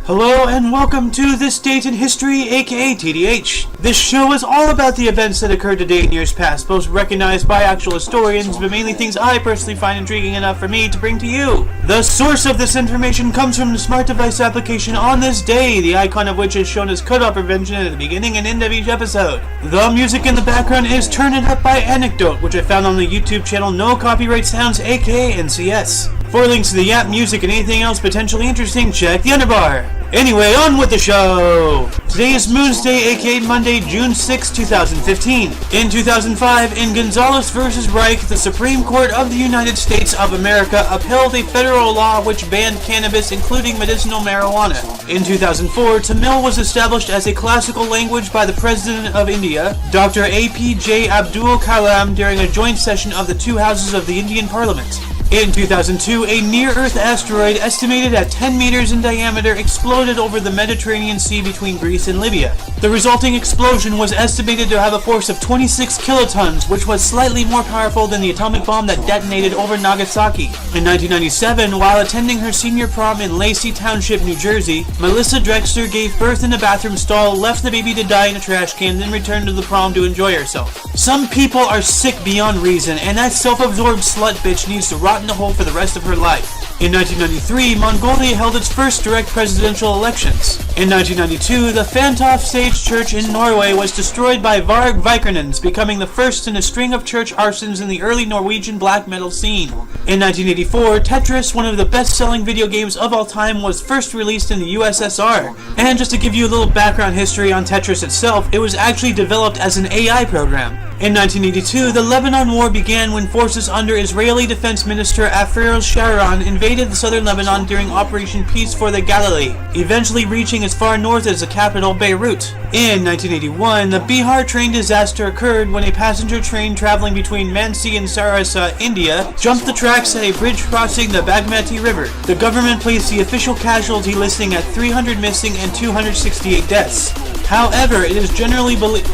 Hello and welcome to This Date in History, aka TDH. This show is all about the events that occurred today in years past, both recognized by actual historians, but mainly things I personally find intriguing enough for me to bring to you. The source of this information comes from the smart device application On This Day, the icon of which is shown as cutoff prevention at the beginning and end of each episode. The music in the background is Turn It Up by Anikdote, which I found on the YouTube channel No Copyright Sounds, aka NCS. For links to the app, music, and anything else potentially interesting, check the underbar. Anyway, on with the show! Today is Moon's Day, aka Monday, June 6, 2015. In 2005, in Gonzalez v. Reich, the Supreme Court of the United States of America upheld a federal law which banned cannabis, including medicinal marijuana. In 2004, Tamil was established as a classical language by the President of India, Dr. APJ Abdul Kalam, during a joint session of the two houses of the Indian Parliament. In 2002, a near-Earth asteroid estimated at 10 meters in diameter exploded over the Mediterranean Sea between Greece and Libya. The resulting explosion was estimated to have a force of 26 kilotons, which was slightly more powerful than the atomic bomb that detonated over Nagasaki. In 1997, while attending her senior prom in Lacey Township, New Jersey, Melissa Drexler gave birth in a bathroom stall, left the baby to die in a trash can, then returned to the prom to enjoy herself. Some people are sick beyond reason, and that self-absorbed slut bitch needs to rot in a hole for the rest of her life. In 1993, Mongolia held its first direct presidential elections. In 1992, the Fantov Sage Church in Norway was destroyed by Varg Vikernes, becoming the first in a string of church arsons in the early Norwegian black metal scene. In 1984, Tetris, one of the best-selling video games of all time, was first released in the USSR. And just to give you a little background history on Tetris itself, it was actually developed as an AI program. In 1982, the Lebanon War began when forces under Israeli Defense Minister Afer Sharon invaded the southern Lebanon during Operation Peace for the Galilee, eventually reaching as far north as the capital, Beirut. In 1981, the Bihar train disaster occurred when a passenger train traveling between Mansi and Sarasa, India, jumped the tracks at a bridge crossing the Bagmati River. The government placed the official casualty listing at 300 missing and 268 deaths. However, it is generally believed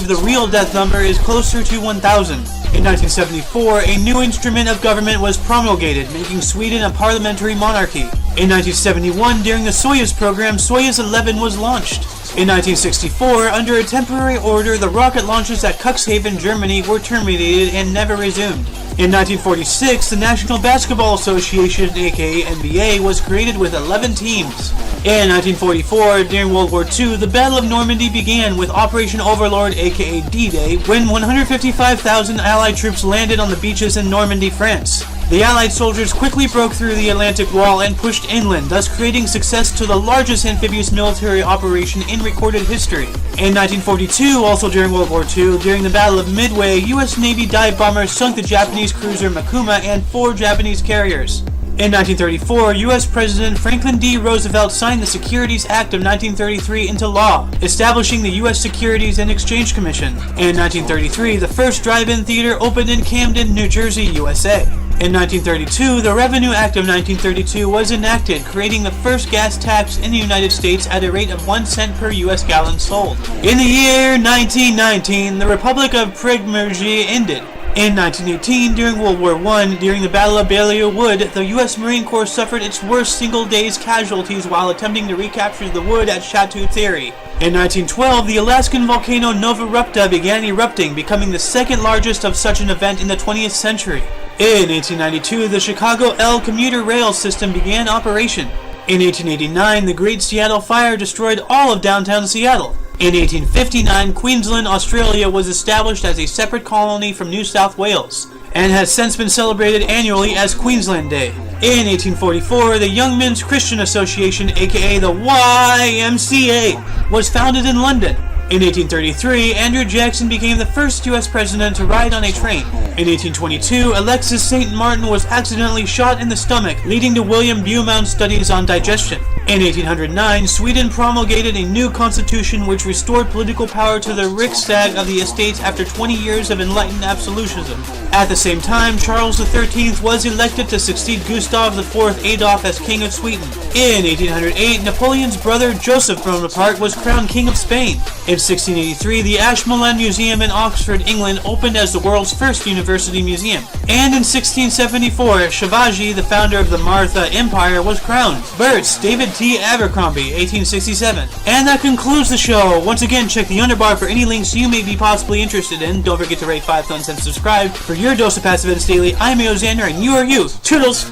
the real death number is closer to 1,000. In 1974, a new instrument of government was promulgated, making Sweden a parliamentary monarchy. In 1971, during the Soyuz program, Soyuz 11 was launched. In 1964, under a temporary order, the rocket launches at Cuxhaven, Germany were terminated and never resumed. In 1946, the National Basketball Association, aka NBA, was created with 11 teams. In 1944, during World War II, the Battle of Normandy began with Operation Overlord, aka D-Day, when 155,000 Allied troops landed on the beaches in Normandy, France. The Allied soldiers quickly broke through the Atlantic Wall and pushed inland, thus creating success to the largest amphibious military operation in recorded history. In 1942, also during World War II, during the Battle of Midway, U.S. Navy dive bombers sunk the Japanese cruiser Makuma and 4 Japanese carriers. In 1934, U.S. President Franklin D. Roosevelt signed the Securities Act of 1933 into law, establishing the U.S. Securities and Exchange Commission. In 1933, the first drive-in theater opened in Camden, New Jersey, USA. In 1932, the Revenue Act of 1932 was enacted, creating the first gas tax in the United States at a rate of 1 cent per U.S. gallon sold. In the year 1919, the Republic of Prigmergy ended. In 1918, during World War I, during the Battle of Balliol Wood, the U.S. Marine Corps suffered its worst single day's casualties while attempting to recapture the wood at Chateau Thierry. In 1912, the Alaskan volcano Nova Rupta began erupting, becoming the second largest of such an event in the 20th century. In 1892, the Chicago L commuter rail system began operation. In 1889, the Great Seattle Fire destroyed all of downtown Seattle. In 1859, Queensland, Australia was established as a separate colony from New South Wales, and has since been celebrated annually as Queensland Day. In 1844, the Young Men's Christian Association, aka the YMCA, was founded in London. In 1833, Andrew Jackson became the first U.S. president to ride on a train. In 1822, Alexis St. Martin was accidentally shot in the stomach, leading to William Beaumont's studies on digestion. In 1809, Sweden promulgated a new constitution which restored political power to the Riksdag of the Estates after 20 years of enlightened absolutism. At the same time, Charles XIII was elected to succeed Gustav IV Adolf as King of Sweden. In 1808, Napoleon's brother Joseph Bonaparte was crowned King of Spain. In 1683, the Ashmolean Museum in Oxford, England opened as the world's first university museum. And in 1674, Shivaji, the founder of the Maratha Empire, was crowned. Births: David T. Abercrombie, 1867. And that concludes the show. Once again, check the underbar for any links you may be possibly interested in. Don't forget to rate 5 thumbs and subscribe. For your dose of passive events daily, I'm Xander, and you are you. Toodles!